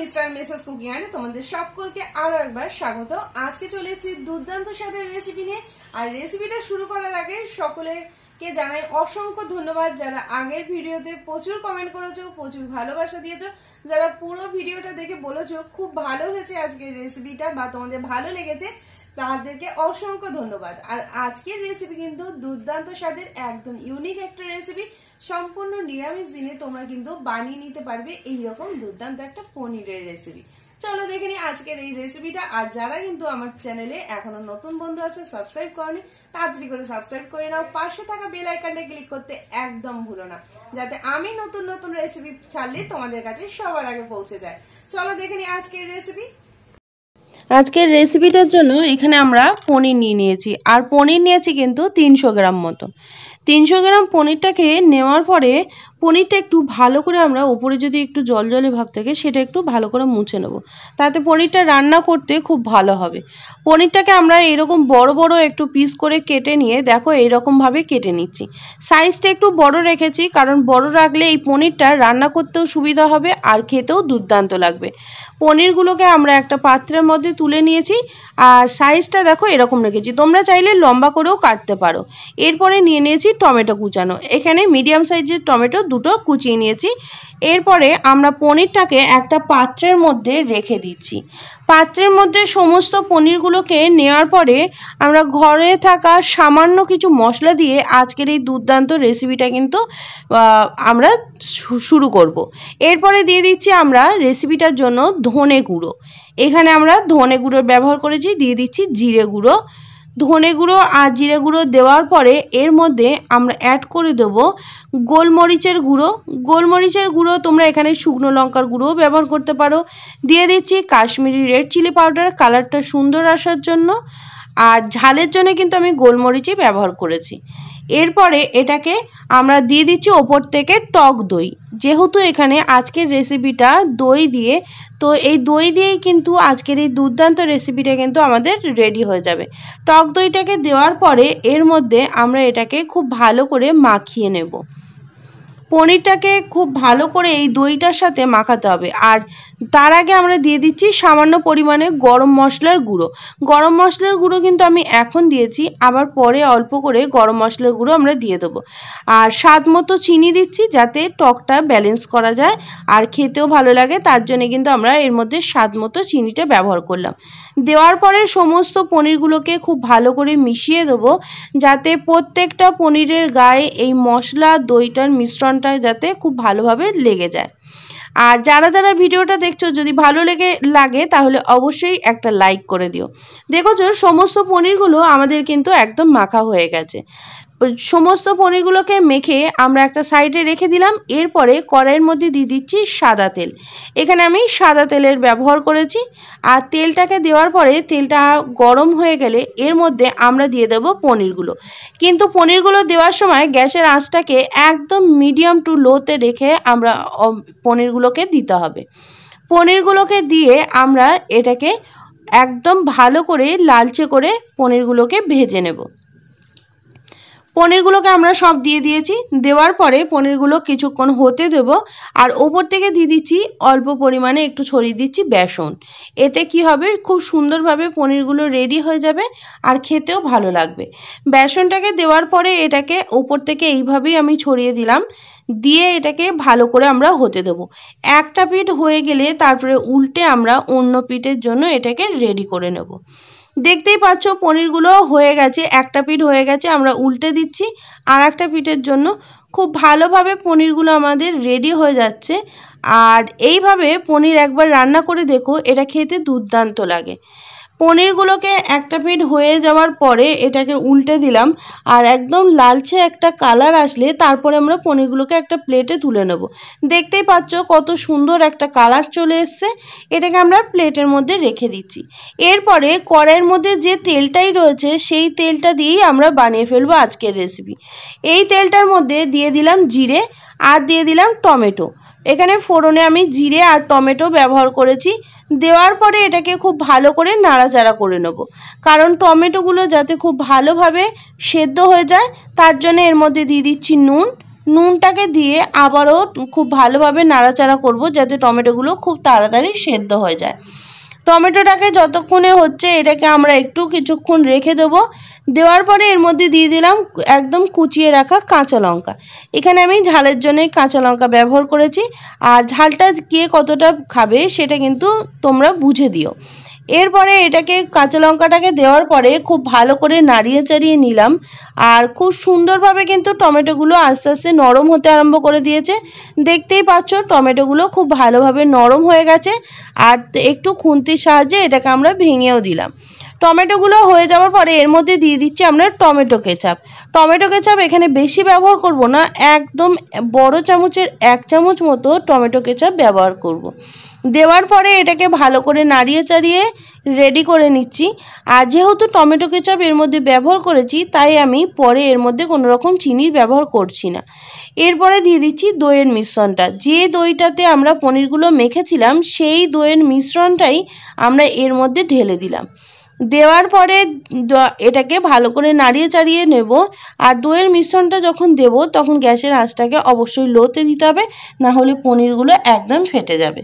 Mister Mrs cooking আনে তোমাদের সকলকে আরো একবার স্বাগত। আজকে চলে এসেছি দুর্দান্ত স্বাদের রেসিপি নিয়ে। আর রেসিপিটা শুরু করার আগে সকলকে জানাই অসংখ্য ধন্যবাদ, যারা আগের ভিডিওতে প্রচুর কমেন্ট করেছো, প্রচুর ভালোবাসা দিয়েছো, যারা পুরো ভিডিওটা দেখে বলেছো খুব ভালো হয়েছে আজকের রেসিপিটা বা তোমাদের ভালো লেগেছে, তাদেরকে অসংখ্য ধন্যবাদ। আর আজকের রেসিপি কিন্তু দুর্দান্ত স্বাদের একদম ইউনিক একটা রেসিপি। সম্পূর্ণ নিরামিষ দিনে তোমরা কিন্তু বানিয়ে নিতে পারবে এইরকম দুর্দান্ত একটা পনিরের রেসিপি। চলো দেখে নি আজকের এই রেসিপিটা। আর যারা কিন্তু আমার চ্যানেলে এখনো নতুন বন্ধু আছে, সাবস্ক্রাইব করনি, তাড়াতাড়ি করে সাবস্ক্রাইব করে নাও। পাশে থাকা বেল আইকনটা ক্লিক করতে একদম ভুলো না, যাতে আমি নতুন নতুন রেসিপি ছাড়লে তোমাদের কাছে সবার আগে পৌঁছে যায়। চলো দেখে নি আজকের রেসিপি। আজকের রেসিপিটার জন্য এখানে আমরা পনির নিয়েছি, আর পনির নিয়েছি কিন্তু 300 গ্রাম মতো। 300 গ্রাম পনিরটাকে নেওয়ার পরে পনিরটা একটু ভালো করে আমরা উপরে যদি একটু জল ভাব থাকে সেটা একটু ভালো করে মুছে নেব, তাতে পনিরটা রান্না করতে খুব ভালো হবে। পনিরটাকে আমরা এরকম বড় বড় একটু পিস করে কেটে নিয়ে দেখো এইরকমভাবে কেটে নিচ্ছি। সাইজটা একটু বড় রেখেছি, কারণ বড় রাখলে এই পনিরটা রান্না করতেও সুবিধা হবে আর খেতেও দুর্দান্ত লাগবে। পনিরগুলোকে আমরা একটা পাত্রের মধ্যে তুলে নিয়েছি, আর সাইজটা দেখো এরকম রেখেছি, তোমরা চাইলে লম্বা করেও কাটতে পারো। এরপরে নিয়ে নিয়েছি টমেটো কুচানো, এখানে মিডিয়াম সাইজের টমেটো দুটো কুচিয়ে নিয়েছি। এরপরে আমরা পনিরটাকে একটা পাত্রের মধ্যে রেখে দিচ্ছি। পাত্রের মধ্যে সমস্ত পনিরগুলোকে নেওয়ার পরে আমরা ঘরে থাকা সামান্য কিছু মশলা দিয়ে আজকের এই দুর্দান্ত রেসিপিটা কিন্তু আমরা শুরু করব। এরপরে দিয়ে দিচ্ছি আমরা রেসিপিটার জন্য ধনে গুঁড়ো। এখানে আমরা ধনে গুঁড়োর ব্যবহার করেছি, দিয়ে দিচ্ছি জিরে গুঁড়ো। ধনে গুঁড়ো আর জিরে গুঁড়ো দেওয়ার পরে এর মধ্যে আমরা অ্যাড করে দেবো গোলমরিচের গুঁড়ো। গোলমরিচের গুঁড়ো তোমরা এখানে শুকনো লঙ্কার গুঁড়োও ব্যবহার করতে পারো। দিয়ে দিচ্ছি কাশ্মীরি রেড চিলি পাউডার, কালারটা সুন্দর আসার জন্য, আর ঝালের জন্য কিন্তু আমি গোলমরিচই ব্যবহার করেছি। এরপরে এটাকে আমরা দিয়ে দিচ্ছি ওপর থেকে টক দই। যেহেতু এখানে আজকের রেসিপিটা দই দিয়ে, তো এই দই দিয়েই কিন্তু আজকের এই দুর্দান্ত রেসিপিটা কিন্তু আমাদের রেডি হয়ে যাবে। টক দইটাকে দেওয়ার পরে এর মধ্যে আমরা এটাকে খুব ভালো করে মাখিয়ে নেব। পনিরটাকে খুব ভালো করে এই দইটার সাথে মাখাতে হবে। আর তার আগে আমরা দিয়ে দিচ্ছি সামান্য পরিমাণে গরম মশলার গুঁড়ো। গরম মশলার গুঁড়ো কিন্তু আমি এখন দিয়েছি, আবার পরে অল্প করে গরম মশলার গুঁড়ো আমরা দিয়ে দেবো। আর স্বাদ মতো চিনি দিচ্ছি, যাতে টকটা ব্যালেন্স করা যায় আর খেতেও ভালো লাগে, তার জন্য কিন্তু আমরা এর মধ্যে স্বাদ মতো চিনিটা ব্যবহার করলাম। দেওয়ার পরে সমস্ত পনিরগুলোকে খুব ভালো করে মিশিয়ে দেবো, যাতে প্রত্যেকটা পনিরের গায়ে এই মশলা দইটার মিশ্রণটা যাতে খুব ভালোভাবে লেগে যায়। আর যারা যারা ভিডিওটা দেখছো, যদি ভালো লাগে তাহলে অবশ্যই একটা লাইক করে দিও। দেখো সমস্ত পনিরগুলো আমাদের কিন্তু একদম মাখা হয়ে গেছে। সমস্ত পনিরগুলোকে মেখে আমরা একটা সাইডে রেখে দিলাম। এরপরে কড়াইয়ের মধ্যে দিয়ে দিচ্ছি সাদা তেল। এখানে আমি সাদা তেলের ব্যবহার করেছি। আর তেলটাকে দেওয়ার পরে তেলটা গরম হয়ে গেলে এর মধ্যে আমরা দিয়ে দেবো পনিরগুলো। কিন্তু পনিরগুলো দেওয়ার সময় গ্যাসের আঁচটাকে একদম মিডিয়াম টু লোতে রেখে আমরা পনিরগুলোকে দিতে হবে। পনিরগুলোকে দিয়ে আমরা এটাকে একদম ভালো করে লালচে করে পনিরগুলোকে ভেজে নেব। পনিরগুলোকে আমরা সব দিয়ে দিয়েছি। দেওয়ার পরে পনিরগুলো কিছুক্ষণ হতে দেব। আর ওপর থেকে দিয়ে দিচ্ছি অল্প পরিমাণে একটু ছড়িয়ে দিচ্ছি বেসন। এতে কি হবে, খুব সুন্দরভাবে পনিরগুলো রেডি হয়ে যাবে আর খেতেও ভালো লাগবে। বেসনটাকে দেওয়ার পরে এটাকে ওপর থেকে এইভাবেই আমি ছড়িয়ে দিলাম, দিয়ে এটাকে ভালো করে আমরা হতে দেব। একটা পিঠ হয়ে গেলে তারপরে উল্টে আমরা অন্য পিঠের জন্য এটাকে রেডি করে নেব। দেখতেই পাচ্ছ পনিরগুলো হয়ে গেছে, একটা পিঠ হয়ে গেছে, আমরা উল্টে দিচ্ছি আর একটা পিঠের জন্য। খুব ভালোভাবে পনিরগুলো আমাদের রেডি হয়ে যাচ্ছে। আর এইভাবে পনির একবার রান্না করে দেখো, এটা খেতে দুর্দান্ত লাগে। পনিরগুলোকে একটা পিঠ হয়ে যাওয়ার পরে এটাকে উল্টে দিলাম, আর একদম লালচে একটা কালার আসলে তারপরে আমরা পনিরগুলোকে একটা প্লেটে তুলে নেব। দেখতেই পাচ্ছ কত সুন্দর একটা কালার চলে এসছে। এটাকে আমরা প্লেটের মধ্যে রেখে দিচ্ছি। এরপরে কড়াইয়ের মধ্যে যে তেলটাই রয়েছে সেই তেলটা দিয়েই আমরা বানিয়ে ফেলবো আজকের রেসিপি। এই তেলটার মধ্যে দিয়ে দিলাম জিরে আর দিয়ে দিলাম টমেটো। এখানে ফোড়নে আমি জিরে আর টমেটো ব্যবহার করেছি। দেওয়ার পরে এটাকে খুব ভালো করে নাড়াচাড়া করে নেব, কারণ টমেটোগুলো যাতে খুব ভালোভাবে সেদ্ধ হয়ে যায়, তার জন্য এর মধ্যে দিয়ে দিচ্ছি নুন, নুনটাকে দিয়ে আবারও খুব ভালোভাবে নাড়াচাড়া করব যাতে টমেটোগুলো খুব তাড়াতাড়ি সেদ্ধ হয়ে যায়। টমেটোটাকে যতক্ষণে হচ্ছে এটাকে আমরা একটু কিছুক্ষণ রেখে দেবো। দেওয়ার পরে এর মধ্যে দিয়ে দিলাম একদম কুচিয়ে রাখা কাঁচা লঙ্কা। এখানে আমি ঝালের জন্যই কাঁচা লঙ্কা ব্যবহার করেছি, আর ঝালটা কে কতটা খাবে সেটা কিন্তু তোমরা বুঝে দিও। এরপরে এটাকে কাঁচা লঙ্কাটাকে দেওয়ার পরে খুব ভালো করে নাড়িয়ে চাড়িয়ে নিলাম, আর খুব সুন্দরভাবে কিন্তু টমেটোগুলো আস্তে আস্তে নরম হতে আরম্ভ করে দিয়েছে। দেখতেই পাচ্ছ টমেটোগুলো খুব ভালোভাবে নরম হয়ে গেছে, আর একটু খুন্তির সাহায্যে এটাকে আমরা ভেঙেও দিলাম। টমেটোগুলো হয়ে যাওয়ার পরে এর মধ্যে দিয়ে দিচ্ছি আমরা টমেটো কেচাপ। টমেটো কেচাপ এখানে বেশি ব্যবহার করব না, একদম বড় চামচের 1 চামচ মতো টমেটো কেচাপ ব্যবহার করব। দেওয়ার পরে এটাকে ভালো করে নাড়িয়ে চাড়িয়ে রেডি করে নিচ্ছি। আর যেহেতু টমেটো কেচাপ এর মধ্যে ব্যবহার করেছি তাই আমি পরে এর মধ্যে কোনো রকম চিনির ব্যবহার করছি না। এরপরে দিয়ে দিচ্ছি দইয়ের মিশ্রণটা। যে দইটাতে আমরা পনিরগুলো মেখেছিলাম সেই দইয়ের মিশ্রণটাই আমরা এর মধ্যে ঢেলে দিলাম। দেওয়ার পরে এটাকে ভালো করে নাড়িয়ে চাড়িয়ে নেব। আর দইয়ের মিশ্রণটা যখন দেব তখন গ্যাসের আঁচটাকে অবশ্যই লোতে দিতে হবে, না হলে পনিরগুলো একদম ফেটে যাবে।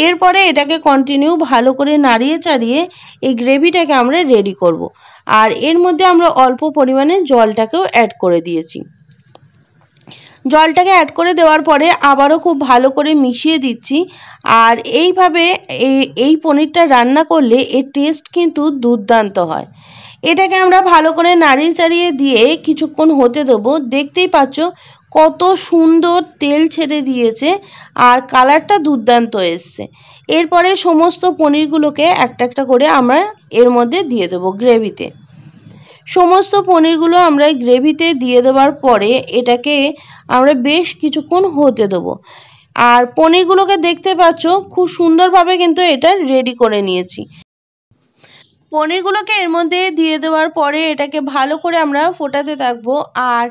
এরপরে এটাকে কন্টিনিউ ভালো করে নাড়িয়ে চাড়িয়ে এই গ্রেভিটাকে আমরা রেডি করব। আর এর মধ্যে আমরা অল্প পরিমাণে জলটাকেও অ্যাড করে দিয়েছি। জলটাকে অ্যাড করে দেওয়ার পরে আবারও খুব ভালো করে মিশিয়ে দিচ্ছি। আর এইভাবে এই পনিরটা রান্না করলে এর টেস্ট কিন্তু দুর্দান্ত হয়। এটাকে আমরা ভালো করে নাড়িয়ে চাড়িয়ে দিয়ে কিছুক্ষণ হতে দেবো। দেখতেই পাচ্ছ কত সুন্দর তেল ছেড়ে দিয়েছে আর কালারটা দুর্দান্ত এসছে। এরপরে সমস্ত পনিরগুলোকে একটা একটা করে আমরা এর মধ্যে দিয়ে দেবো গ্রেভিতে। সমস্ত পনিরগুলো আমরা গ্রেভিতে দিয়ে দেওয়ার পরে এটাকে আমরা বেশ কিছুক্ষণ হতে দেবো। আর পনিরগুলোকে দেখতে পাচ্ছ খুব সুন্দরভাবে কিন্তু এটা রেডি করে নিয়েছি। পনিরগুলোকে এর মধ্যে দিয়ে দেওয়ার পরে এটাকে ভালো করে আমরা ফোটাতে থাকবো। আর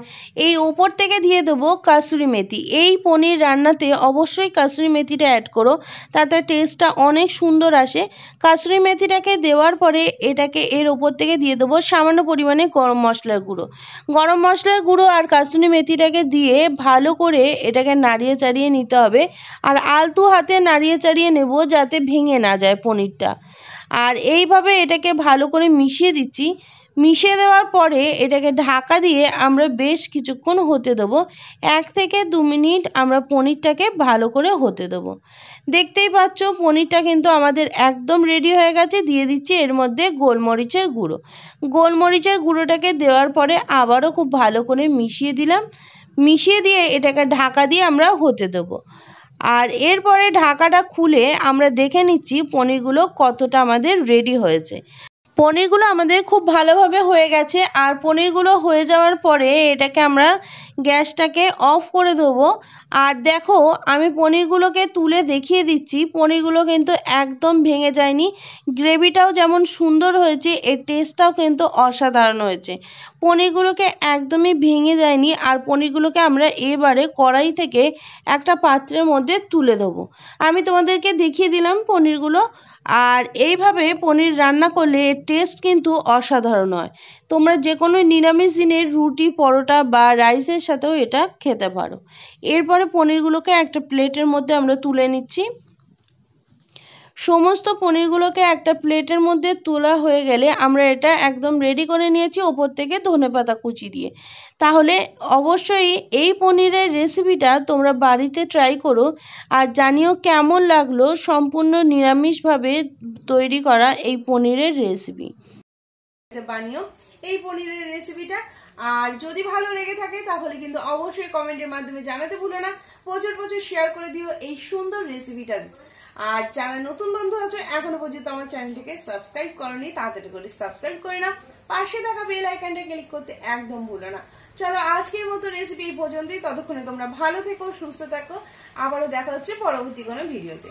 এই ওপর থেকে দিয়ে দেবো কাসুরি মেথি। এই পনির রান্নাতে অবশ্যই কাসুরি মেথিটা অ্যাড করো, তাতে টেস্টটা অনেক সুন্দর আসে। কাসুরি মেথিটাকে দেওয়ার পরে এটাকে এর ওপর থেকে দিয়ে দেবো সামান্য পরিমাণে গরম মশলার গুঁড়ো। গরম মশলার গুঁড়ো আর কাসুরি মেথিটাকে দিয়ে ভালো করে এটাকে নাড়িয়ে চাড়িয়ে নিতে হবে। আর আলতু হাতে নাড়িয়ে চাড়িয়ে নেব যাতে ভেঙে না যায় পনিরটা। আর এইভাবে এটাকে ভালো করে মিশিয়ে দিচ্ছি। মিশিয়ে দেওয়ার পরে এটাকে ঢাকা দিয়ে আমরা বেশ কিছুক্ষণ হতে দেবো। 1 থেকে 2 মিনিট আমরা পনিরটাকে ভালো করে হতে দেবো। দেখতেই পাচ্ছ পনিরটা কিন্তু আমাদের একদম রেডি হয়ে গেছে। দিয়ে দিচ্ছি এর মধ্যে গোলমরিচের গুঁড়ো। গোলমরিচের গুঁড়োটাকে দেওয়ার পরে আবারও খুব ভালো করে মিশিয়ে দিলাম। মিশিয়ে দিয়ে এটাকে ঢাকা দিয়ে আমরা হতে দেবো। আর এরপরে ঢাকাটা খুলে আমরা দেখে নিচ্ছি পনিরগুলো কতটা আমাদের রেডি হয়েছে। পনিরগুলো আমাদের খুব ভালোভাবে হয়ে গেছে। আর পনিরগুলো হয়ে যাওয়ার পরে এটাকে আমরা গ্যাসটাকে অফ করে দেবো। আর দেখো আমি পনিরগুলোকে তুলে দেখিয়ে দিচ্ছি, পনিরগুলো কিন্তু একদম ভেঙে যায়নি। গ্রেভিটাও যেমন সুন্দর হয়েছে এর টেস্টটাও কিন্তু অসাধারণ হয়েছে। পনিরগুলোকে একদমই ভেঙে যায়নি। আর পনিরগুলোকে আমরা এবারে কড়াই থেকে একটা পাত্রের মধ্যে তুলে দেবো। আমি তোমাদেরকে দেখিয়ে দিলাম পনিরগুলো। আর এইভাবে পনির রান্না করলে এর টেস্ট কিন্তু অসাধারণ হয়। তোমরা যে কোনো নিরামিষ দিনের রুটি, পরোটা বা রাইসের সাথেও এটা খেতে পারো। এরপরে পনিরগুলোকে একটা প্লেটের মধ্যে আমরা তুলে নিচ্ছি। সমস্ত পনিরগুলোকে একটা প্লেটের মধ্যে তোলা হয়ে গেলে আমরা এটা একদম রেডি করে নিয়েছি ওপর থেকে ধনেপাতা কুচি দিয়ে। তাহলে অবশ্যই এই পনিরের রেসিপিটা তোমরা বাড়িতে ট্রাই করো আর জানিও কেমন লাগলো সম্পূর্ণ নিরামিষভাবে তৈরি করা এই পনিরের রেসিপি। বানিও এই পনিরের রেসিপিটা। আর যদি ভালো লেগে থাকে তাহলে কিন্তু অবশ্যই কমেন্টের মাধ্যমে জানাতে ভুলো না। প্রচুর প্রচুর শেয়ার করে দিও এই সুন্দর রেসিপিটা। আর যারা নতুন বন্ধু আছো এখনো পর্যন্ত আমার চ্যানেলটিকে সাবস্ক্রাইব করোনি, তাড়াতাড়ি করে সাবস্ক্রাইব করে নাও। পাশে থাকা বেল আইকনটা ক্লিক করতে একদম ভুলো না। চলো আজকের মতো রেসিপি এই পর্যন্তই। ততক্ষণে তোমরা ভালো থেকো, সুস্থ থাকো। আবারও দেখা হচ্ছে পরবর্তী কোনো ভিডিওতে।